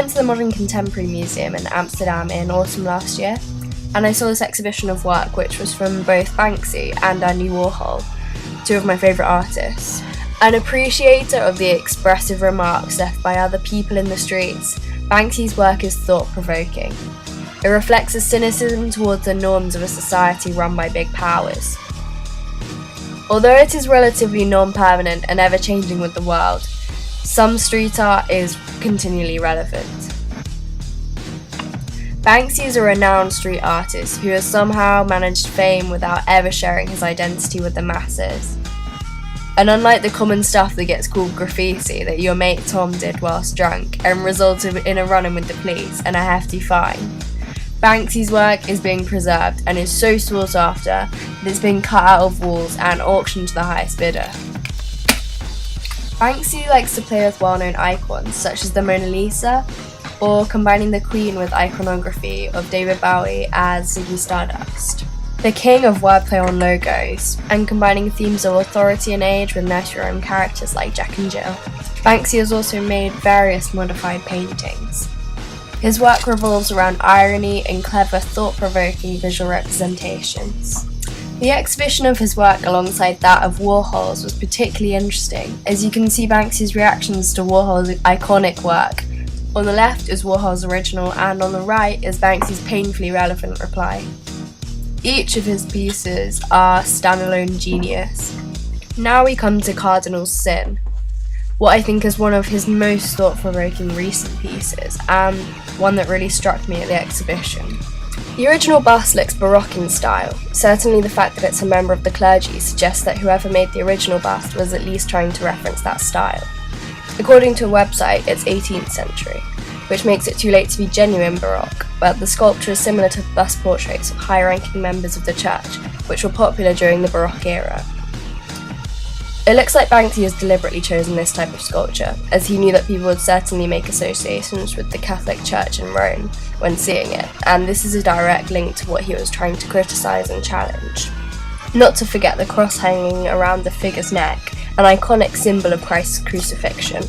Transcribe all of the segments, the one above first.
went to the Modern Contemporary Museum in Amsterdam in autumn last year, and I saw this exhibition of work which was from both Banksy and Andy Warhol, two of my favourite artists. An appreciator of the expressive remarks left by other people in the streets, Banksy's work is thought-provoking. It reflects a cynicism towards the norms of a society run by big powers. Although it is relatively non-permanent and ever-changing with the world, some street art is continually relevant. Banksy is a renowned street artist who has somehow managed fame without ever sharing his identity with the masses. And unlike the common stuff that gets called graffiti that your mate Tom did whilst drunk and resulted in a run-in with the police and a hefty fine, Banksy's work is being preserved and is so sought after that it's been cut out of walls and auctioned to the highest bidder. Banksy likes to play with well-known icons such as the Mona Lisa, or combining the Queen with iconography of David Bowie as Ziggy Stardust. The king of wordplay on logos, and combining themes of authority and age with nurture-rhyme characters like Jack and Jill. Banksy has also made various modified paintings. His work revolves around irony and clever, thought-provoking visual representations. The exhibition of his work alongside that of Warhol's was particularly interesting, as you can see Banksy's reactions to Warhol's iconic work. On the left is Warhol's original, and on the right is Banksy's painfully relevant reply. Each of his pieces are standalone genius. Now we come to Cardinal's Sin, what I think is one of his most thought-provoking recent pieces, and one that really struck me at the exhibition. The original bust looks Baroque in style. Certainly the fact that it's a member of the clergy suggests that whoever made the original bust was at least trying to reference that style. According to a website, it's 18th century, which makes it too late to be genuine Baroque, but the sculpture is similar to bust portraits of high-ranking members of the church, which were popular during the Baroque era. It looks like Banksy has deliberately chosen this type of sculpture, as he knew that people would certainly make associations with the Catholic Church in Rome when seeing it, and this is a direct link to what he was trying to criticise and challenge. Not to forget the cross hanging around the figure's neck, an iconic symbol of Christ's crucifixion.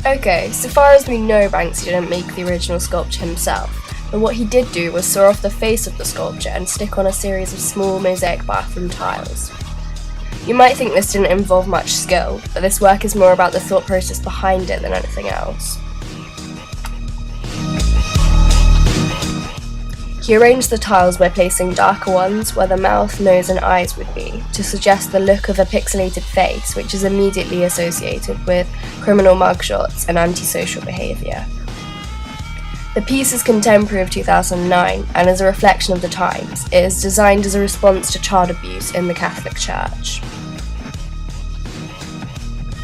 Okay, so far as we know, Banksy didn't make the original sculpture himself, but what he did do was saw off the face of the sculpture and stick on a series of small mosaic bathroom tiles. You might think this didn't involve much skill, but this work is more about the thought process behind it than anything else. He arranged the tiles by placing darker ones where the mouth, nose and eyes would be, to suggest the look of a pixelated face, which is immediately associated with criminal mugshots and antisocial behaviour. The piece is contemporary of 2009 and is a reflection of the times. It is designed as a response to child abuse in the Catholic Church.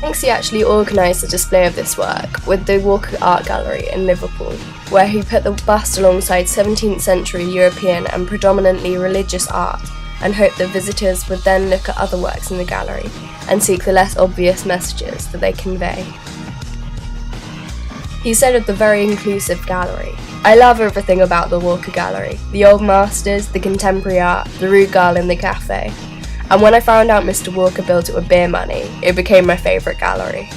Banksy actually organised a display of this work with the Walker Art Gallery in Liverpool, where he put the bust alongside 17th century European and predominantly religious art, and hoped that visitors would then look at other works in the gallery and seek the less obvious messages that they convey. He said of the very inclusive gallery, "I love everything about the Walker Gallery, the old masters, the contemporary art, the rude girl in the cafe. And when I found out Mr. Walker built it with beer money, it became my favourite gallery."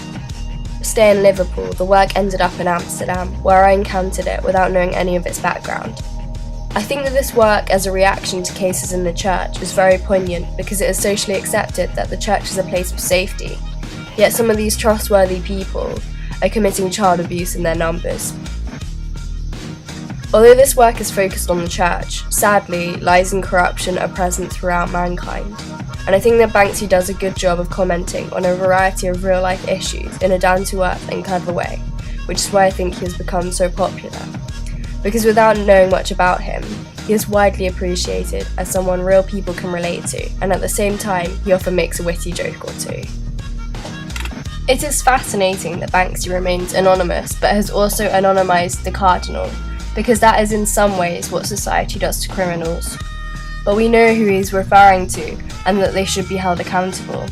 Stay in Liverpool, the work ended up in Amsterdam, where I encountered it without knowing any of its background. I think that this work, as a reaction to cases in the church, is very poignant because it is socially accepted that the church is a place of safety. Yet some of these trustworthy people are committing child abuse in their numbers. Although this work is focused on the church, sadly, lies and corruption are present throughout mankind. And I think that Banksy does a good job of commenting on a variety of real-life issues in a down-to-earth and clever way, which is why I think he has become so popular. Because without knowing much about him, he is widely appreciated as someone real people can relate to, and at the same time, he often makes a witty joke or two. It is fascinating that Banksy remains anonymous, but has also anonymised the Cardinal, because that is in some ways what society does to criminals. But we know who he's referring to, and that they should be held accountable.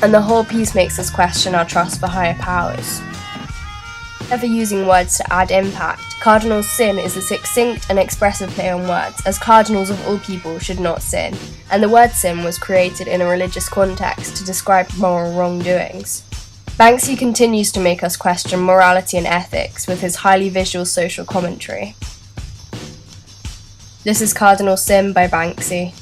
And the whole piece makes us question our trust for higher powers. Never using words to add impact, Cardinal's Sin is a succinct and expressive play on words, as cardinals of all people should not sin, and the word sin was created in a religious context to describe moral wrongdoings. Banksy continues to make us question morality and ethics with his highly visual social commentary. This is Cardinal Sim by Banksy.